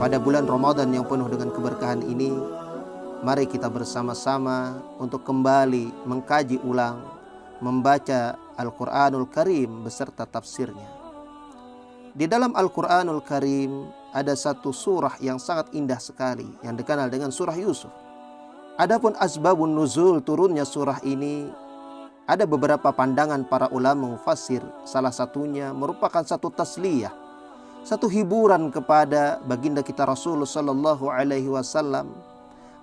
Pada bulan Ramadan yang penuh dengan keberkahan ini, mari kita bersama-sama untuk kembali mengkaji ulang, membaca Al-Quranul Karim beserta tafsirnya. Di dalam Al-Quranul Karim ada satu surah yang sangat indah sekali yang dikenal dengan surah Yusuf. Adapun asbabun nuzul turunnya surah ini, ada beberapa pandangan para ulama mufassir. Salah satunya merupakan satu tasliyah, satu hiburan kepada baginda kita Rasulullah sallallahu alaihi wasallam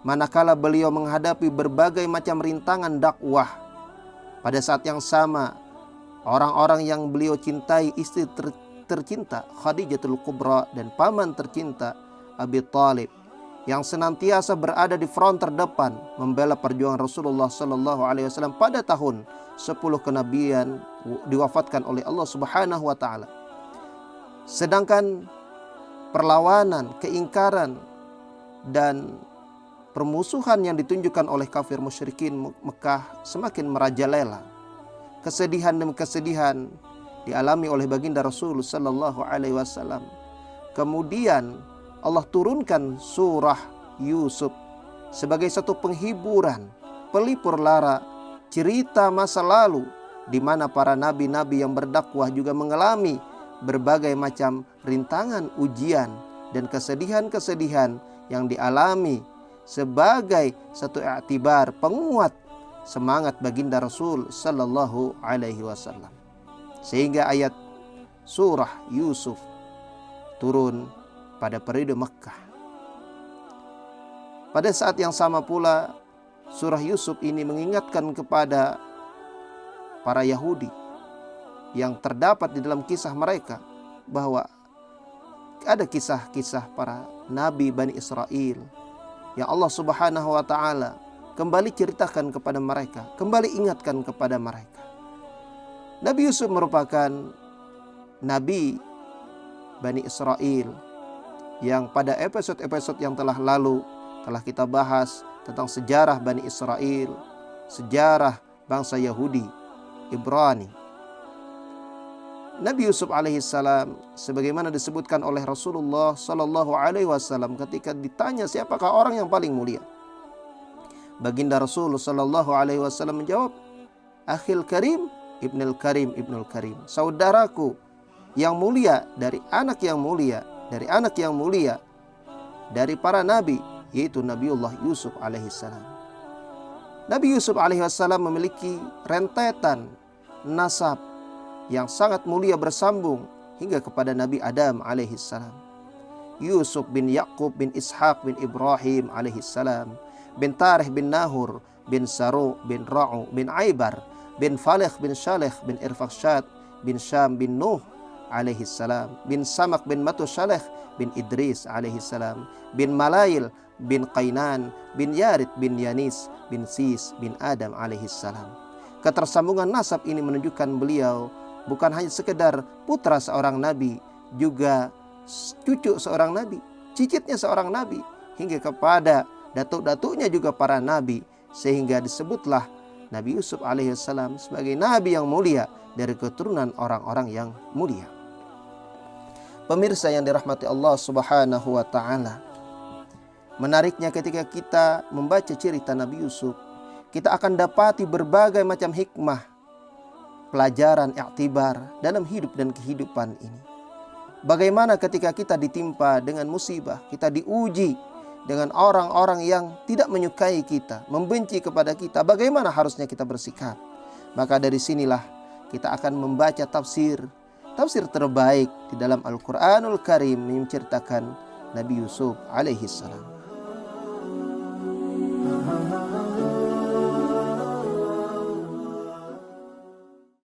manakala beliau menghadapi berbagai macam rintangan dakwah. Pada saat yang sama, orang-orang yang beliau cintai, istri tercinta Khadijatul Kubra dan paman tercinta Abi Thalib, yang senantiasa berada di front terdepan membela perjuangan Rasulullah sallallahu alaihi wasallam pada tahun 10 kenabian diwafatkan oleh Allah Subhanahu wa taala. Sedangkan perlawanan, keingkaran dan permusuhan yang ditunjukkan oleh kafir musyrikin Mekah semakin merajalela. Kesedihan demi kesedihan dialami oleh baginda Rasul sallallahu alaihi wasallam. Kemudian Allah turunkan surah Yusuf sebagai satu penghiburan, pelipur lara, cerita masa lalu di mana para nabi-nabi yang berdakwah juga mengalami berbagai macam rintangan, ujian, dan kesedihan-kesedihan yang dialami sebagai satu i'tibar, penguat semangat baginda Rasul sallallahu alaihi wasallam. Sehingga ayat surah Yusuf turun pada periode Makkah. Pada saat yang sama pula, surah Yusuf ini mengingatkan kepada para Yahudi yang terdapat di dalam kisah mereka bahwa ada kisah-kisah para nabi Bani Israel yang Allah Subhanahu wa taala kembali ceritakan kepada mereka, kembali ingatkan kepada mereka. Nabi Yusuf merupakan nabi Bani Israel yang pada episode-episode yang telah lalu telah kita bahas tentang sejarah Bani Israel, sejarah bangsa Yahudi, Ibrani. Nabi Yusuf alaihissalam sebagaimana disebutkan oleh Rasulullah sallallahu alaihi wasallam ketika ditanya siapakah orang yang paling mulia, baginda Rasulullah sallallahu alaihi wasallam menjawab, akhil karim ibnul karim ibnul karim, saudaraku yang mulia dari anak yang mulia, dari anak yang mulia dari para nabi, yaitu Nabiullah Yusuf alaihissalam. Nabi Yusuf alaihissalam memiliki rentetan nasab yang sangat mulia bersambung hingga kepada Nabi Adam alaihissalam. Yusuf bin Yaqub bin Ishaq bin Ibrahim alaihissalam, bin Tarih bin Nahur bin Saru bin Ra'u bin Aibar bin Falih bin Shalih bin Irfakshad bin Syam bin Nuh alaihissalam, bin Samak bin Matushalih bin Idris alaihissalam, bin Malail bin Qainan bin Yarid bin Yanis bin Sis bin Adam alaihissalam. Ketersambungan nasab ini menunjukkan beliau bukan hanya sekedar putra seorang nabi, juga cucu seorang nabi, cicitnya seorang nabi, hingga kepada datuk-datuknya juga para nabi, sehingga disebutlah Nabi Yusuf alaihissalam sebagai nabi yang mulia dari keturunan orang-orang yang mulia. Pemirsa yang dirahmati Allah Subhanahu wa taala, menariknya ketika kita membaca cerita Nabi Yusuf, kita akan dapati berbagai macam hikmah, pelajaran, i'tibar dalam hidup dan kehidupan ini. Bagaimana ketika kita ditimpa dengan musibah, kita diuji dengan orang-orang yang tidak menyukai kita, membenci kepada kita, bagaimana harusnya kita bersikap? Maka dari sinilah kita akan membaca tafsir terbaik di dalam Al-Quranul Karim menceritakan Nabi Yusuf alaihissalam.